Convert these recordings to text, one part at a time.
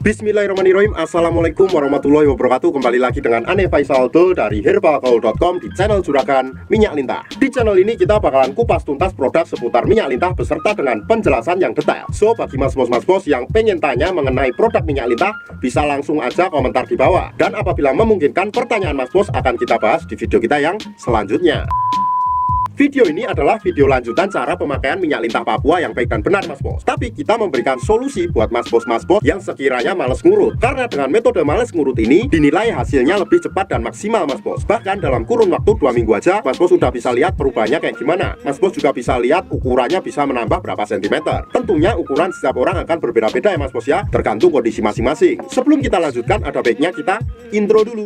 Bismillahirrahmanirrahim. Assalamualaikum warahmatullahi wabarakatuh. Kembali lagi dengan Ane Faisal dari herbalgaul.com di channel Juragan Minyak Lintah. Di channel ini kita bakalan kupas tuntas produk seputar minyak lintah beserta dengan penjelasan yang detail. So, bagi mas bos yang pengen tanya mengenai produk minyak lintah, bisa langsung aja komentar di bawah. Dan apabila memungkinkan, pertanyaan mas bos akan kita bahas di video kita yang selanjutnya. Video ini adalah video lanjutan cara pemakaian minyak lintah Papua yang baik dan benar mas bos. Tapi kita memberikan solusi buat mas bos yang sekiranya males ngurut. Karena dengan metode males ngurut ini dinilai hasilnya lebih cepat dan maksimal mas bos. Bahkan dalam kurun waktu 2 minggu aja mas bos sudah bisa lihat perubahannya kayak gimana. Mas bos juga bisa lihat ukurannya bisa menambah berapa sentimeter. Tentunya ukuran setiap orang akan berbeda-beda ya mas bos ya, tergantung kondisi masing-masing. Sebelum kita lanjutkan, ada baiknya kita intro dulu.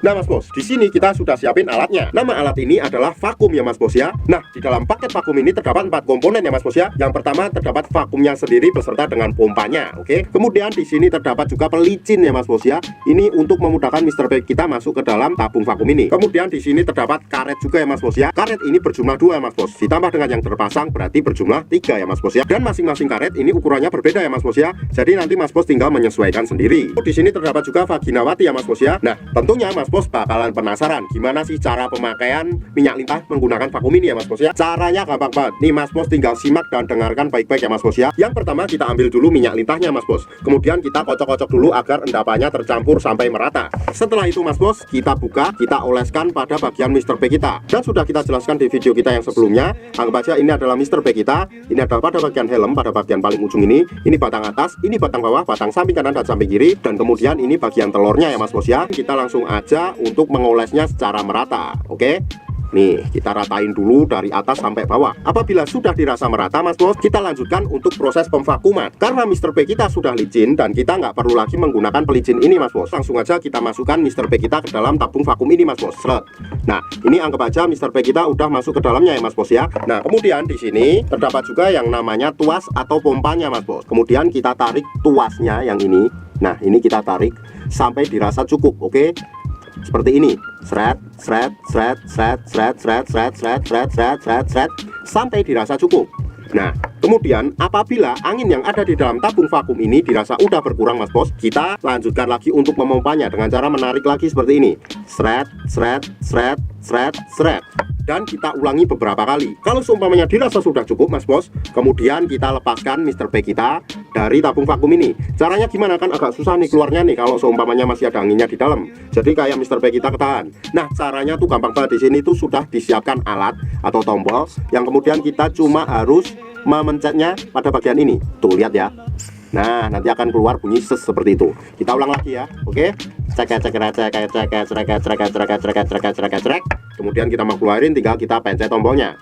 Nah mas bos, di sini kita sudah siapin alatnya. Nama alat ini adalah vakum ya mas bos ya. Nah, di dalam paket vakum ini terdapat 4 komponen ya mas bos ya. Yang pertama terdapat vakumnya sendiri beserta dengan pompanya, oke. Kemudian di sini terdapat juga pelicin ya mas bos ya. Ini untuk memudahkan Mr. P kita masuk ke dalam tabung vakum ini. Kemudian di sini terdapat karet juga ya mas bos ya. Karet ini berjumlah 2 ya mas bos. Ditambah dengan yang terpasang berarti berjumlah 3 ya mas bos ya. Dan masing-masing karet ini ukurannya berbeda ya mas bos ya. Jadi nanti mas bos tinggal menyesuaikan sendiri. Di sini terdapat juga vaginawati ya mas bos ya. Nah, tentunya mas bos bakalan penasaran gimana sih cara pemakaian minyak lintah menggunakan vakum ini ya mas bos ya. Caranya gampang banget. Nih mas bos tinggal simak dan dengarkan baik-baik ya mas bos ya. Yang pertama kita ambil dulu minyak lintahnya mas bos. Kemudian kita kocok-kocok dulu agar endapannya tercampur sampai merata. Setelah itu mas bos, kita buka, kita oleskan pada bagian Mr. P kita. Dan sudah kita jelaskan di video kita yang sebelumnya. Anggap aja ini adalah Mr. P kita. Ini adalah pada bagian helm, pada bagian paling ujung ini. Ini batang atas, ini batang bawah, batang samping kanan dan samping kiri. Dan kemudian ini bagian telurnya ya mas bos ya. Kita langsung aja untuk mengolesnya secara merata, oke? Nih, kita ratain dulu dari atas sampai bawah. Apabila sudah dirasa merata mas bos, kita lanjutkan untuk proses pemvakuman. Karena Mr. P kita sudah licin dan kita nggak perlu lagi menggunakan pelicin ini mas bos. Langsung aja kita masukkan Mr. P kita ke dalam tabung vakum ini mas bos. Seret. Nah, ini anggap aja Mr. P kita udah masuk ke dalamnya ya mas bos ya. Nah, kemudian di sini terdapat juga yang namanya tuas atau pompanya mas bos. Kemudian kita tarik tuasnya yang ini. Nah, ini kita tarik sampai dirasa cukup, oke? Seperti ini, seret sampai dirasa cukup. Nah, kemudian apabila angin yang ada di dalam tabung vakum ini dirasa udah berkurang mas bos, kita lanjutkan lagi untuk memompanya dengan cara menarik lagi seperti ini, seret. Dan kita ulangi beberapa kali. Kalau seumpamanya dirasa sudah cukup mas bos, kemudian kita lepaskan Mr. P kita dari tabung vakum ini. Caranya gimana, kan agak susah nih keluarnya nih kalau seumpamanya masih ada anginnya di dalam. Jadi kayak Mr. P kita ketahan. Nah, caranya tuh gampang banget. Di sini tuh sudah disiapkan alat atau tombol yang kemudian kita cuma harus memencetnya pada bagian ini. Tuh lihat ya. Nah, nanti akan keluar bunyi seperti itu. Kita ulang lagi ya, oke? Kemudian kita mau keluarin, tinggal kita pencet tombolnya.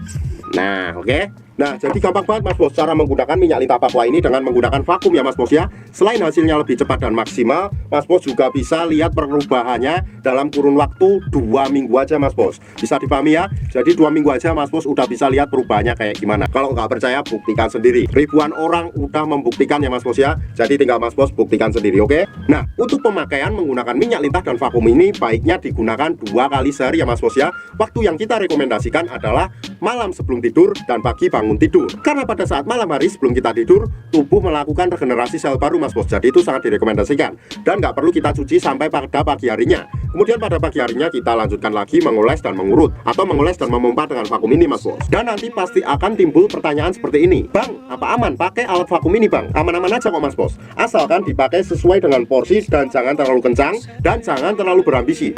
Nah, oke? Nah, jadi gampang banget mas bos cara menggunakan minyak lintah Papua ini dengan menggunakan vakum ya mas bos ya. Selain hasilnya lebih cepat dan maksimal, mas bos juga bisa lihat perubahannya dalam kurun waktu 2 minggu aja mas bos. Bisa dipahami ya? Jadi 2 minggu aja mas bos udah bisa lihat perubahannya kayak gimana. Kalau nggak percaya, buktikan sendiri. Ribuan orang udah membuktikan ya mas bos ya. Jadi tinggal mas bos buktikan sendiri, oke? Nah, untuk pemakaian menggunakan minyak lintah dan vakum ini baiknya digunakan 2 kali sehari ya mas bos ya. Waktu yang kita rekomendasikan adalah malam sebelum tidur dan pagi bangun tidur. Karena pada saat malam hari sebelum kita tidur, tubuh melakukan regenerasi sel baru mas bos. Jadi itu sangat direkomendasikan. Dan nggak perlu kita cuci sampai pada pagi harinya. Kemudian pada pagi harinya kita lanjutkan lagi mengoles dan mengurut, atau mengoles dan memompa dengan vakum ini mas bos. Dan nanti pasti akan timbul pertanyaan seperti ini, bang, apa aman pakai alat vakum ini bang? Aman-aman aja kok mas bos, asalkan dipakai sesuai dengan porsi dan jangan terlalu kencang dan jangan terlalu berambisi.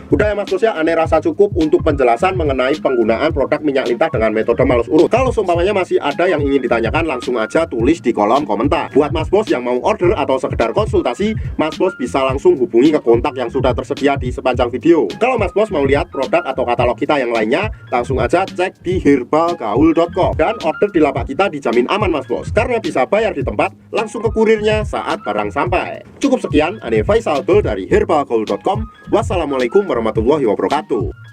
Udah ya mas bos ya, Ane rasa cukup untuk penjelasan mengenai penggunaan produk minyak lintah dengan metode males urut. Kalau seumpamanya masih ada yang ingin ditanyakan, langsung aja tulis di kolom komentar. Buat mas bos yang mau order atau sekedar konsultasi, mas bos bisa langsung hubungi ke kontak yang sudah tersedia di sepanjang video. Kalau mas bos mau lihat produk atau katalog kita yang lainnya, langsung aja cek di herbalgaul.com. Dan order di lapak kita dijamin aman mas bos, karena bisa bayar di tempat, langsung ke kurirnya saat barang sampai. Cukup sekian, Ane Faisal dari herbalgaul.com. Wassalamualaikum warahmatullahi wabarakatuh.